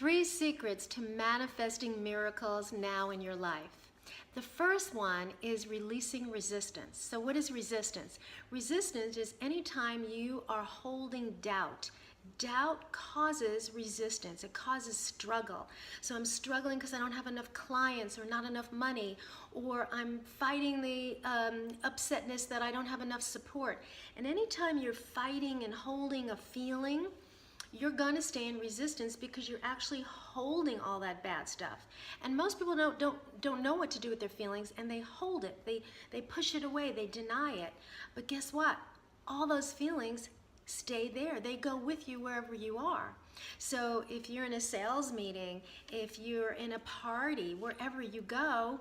3 secrets to manifesting miracles now in your life. The first one is releasing resistance. So what is resistance? Resistance is anytime you are holding doubt. Doubt causes resistance. It causes struggle. So I'm struggling because I don't have enough clients or not enough money, or I'm fighting the upsetness that I don't have enough support. And anytime you're fighting and holding a feeling, you're going to stay in resistance because you're actually holding all that bad stuff. And most people don't know what to do with their feelings, and they hold it. They push it away. They deny it. But guess what? All those feelings stay there. They go with you wherever you are. So if you're in a sales meeting, if you're in a party, wherever you go,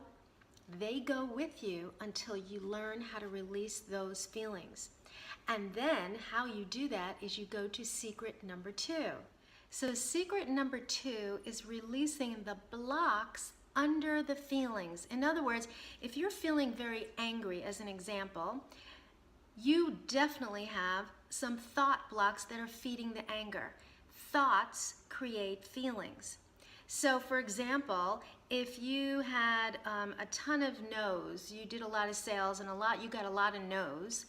they go with you until you learn how to release those feelings. And then how you do that is you go to secret number 2. So secret number 2 is releasing the blocks under the feelings. In other words, if you're feeling very angry, as an example, you definitely have some thought blocks that are feeding the anger. Thoughts create feelings. So for example, if you had a ton of no's, you did a lot of sales and you got a lot of no's,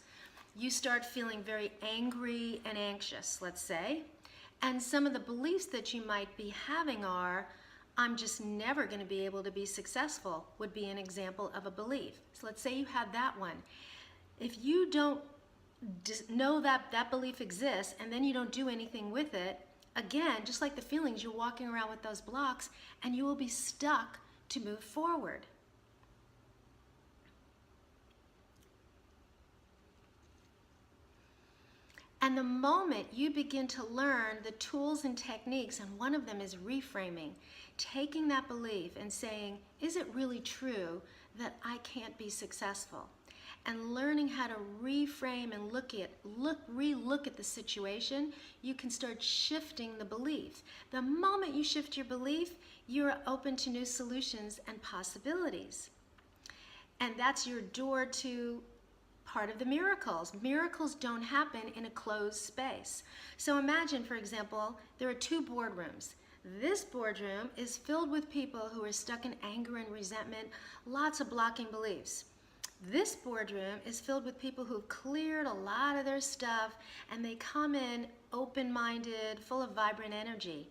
you start feeling very angry and anxious, let's say. And some of the beliefs that you might be having are, I'm just never going to be able to be successful, would be an example of a belief. So let's say you had that one. If you don't know that that belief exists and then you don't do anything with it, again, just like the feelings, you're walking around with those blocks and you will be stuck to move forward. And the moment you begin to learn the tools and techniques, and one of them is reframing, taking that belief and saying, is it really true that I can't be successful? And learning how to reframe and re-look at the situation, you can start shifting the belief. The moment you shift your belief, you're open to new solutions and possibilities. And that's your door to part of the miracles. Miracles don't happen in a closed space. So imagine, for example, there are 2 boardrooms. This boardroom is filled with people who are stuck in anger and resentment, lots of blocking beliefs. This boardroom is filled with people who've cleared a lot of their stuff, and they come in open-minded, full of vibrant energy.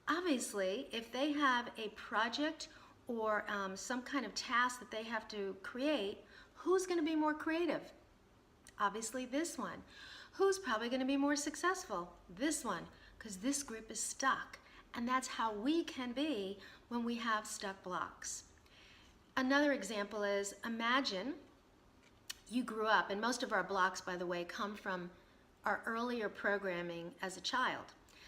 Obviously, if they have a project or some kind of task that they have to create, who's going to be more creative? Obviously this one. Who's probably going to be more successful? This one, because this group is stuck. And that's how we can be when we have stuck blocks. Another example is, imagine you grew up, and most of our blocks, by the way, come from our earlier programming as a child.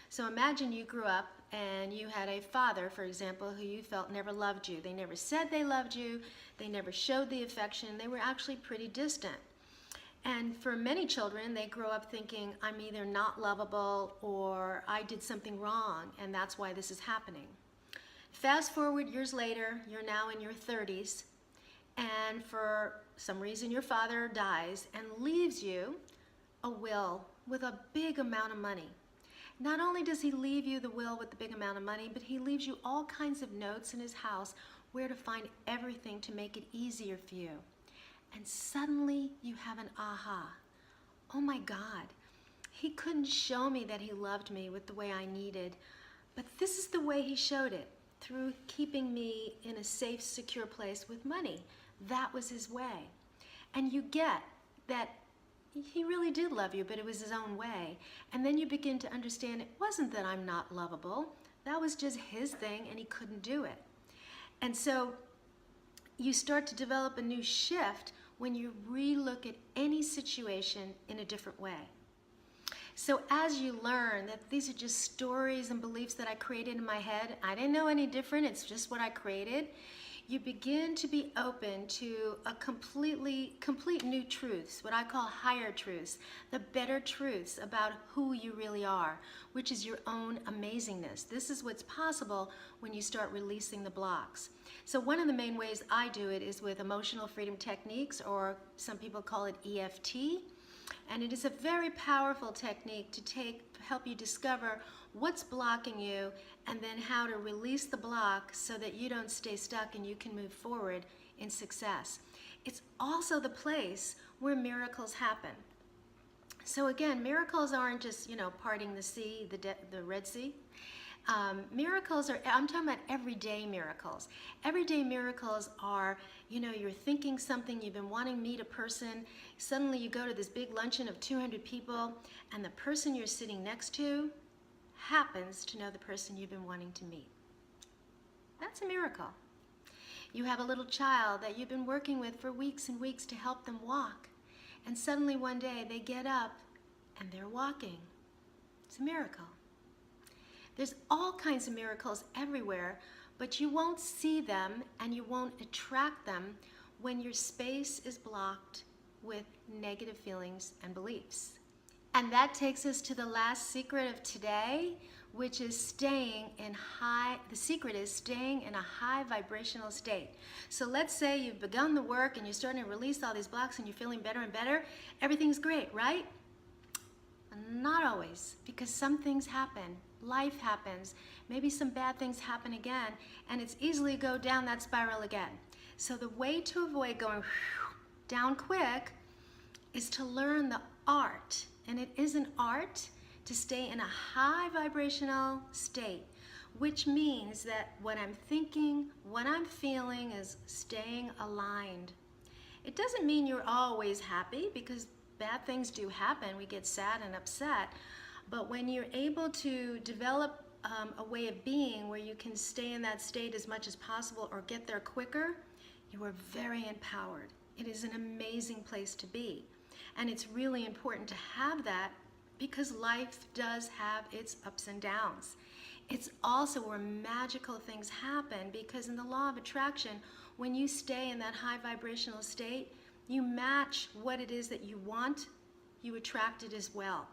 So imagine you grew up and you had a father, for example, who you felt never loved you. They never said they loved you. They never showed the affection. They were actually pretty distant. And for many children, they grow up thinking, I'm either not lovable or I did something wrong, and that's why this is happening. Fast forward years later, you're now in your 30s, and for some reason your father dies and leaves you a will with a big amount of money. Not only does he leave you the will with the big amount of money, but he leaves you all kinds of notes in his house where to find everything to make it easier for you. And suddenly you have an aha. Oh my God, he couldn't show me that he loved me with the way I needed, but this is the way he showed it, through keeping me in a safe, secure place with money. That was his way. And you get that he really did love you, but it was his own way. And then you begin to understand it wasn't that I'm not lovable. That was just his thing, and he couldn't do it. And so you start to develop a new shift when you re-look at any situation in a different way. So as you learn that these are just stories and beliefs that I created in my head, I didn't know any different, it's just what I created, you begin to be open to a complete new truths, what I call higher truths, the better truths about who you really are, which is your own amazingness. This is what's possible when you start releasing the blocks. So one of the main ways I do it is with emotional freedom techniques, or some people call it EFT. And it is a very powerful technique to help you discover what's blocking you and then how to release the block so that you don't stay stuck and you can move forward in success. It's also the place where miracles happen. So again, miracles aren't just, parting the sea, the Red Sea. Miracles are, I'm talking about everyday miracles. Everyday miracles are, you're thinking something, you've been wanting to meet a person, suddenly you go to this big luncheon of 200 people, and the person you're sitting next to happens to know the person you've been wanting to meet. That's a miracle. You have a little child that you've been working with for weeks and weeks to help them walk, and suddenly one day they get up and they're walking. It's a miracle. There's all kinds of miracles everywhere, but you won't see them and you won't attract them when your space is blocked with negative feelings and beliefs. And that takes us to the last secret of today, which is the secret is staying in a high vibrational state. So let's say you've begun the work and you're starting to release all these blocks and you're feeling better and better. Everything's great, right? Not always, because some things happen. Life happens. Maybe some bad things happen again, and it's easily go down that spiral again. So the way to avoid going down quick is to learn the art, and it is an art to stay in a high vibrational state, which means that what I'm thinking, what I'm feeling is staying aligned. It doesn't mean you're always happy, because bad things do happen. We get sad and upset. But when you're able to develop a way of being where you can stay in that state as much as possible or get there quicker, you are very empowered. It is an amazing place to be. And it's really important to have that because life does have its ups and downs. It's also where magical things happen, because in the law of attraction, when you stay in that high vibrational state, you match what it is that you want, you attract it as well.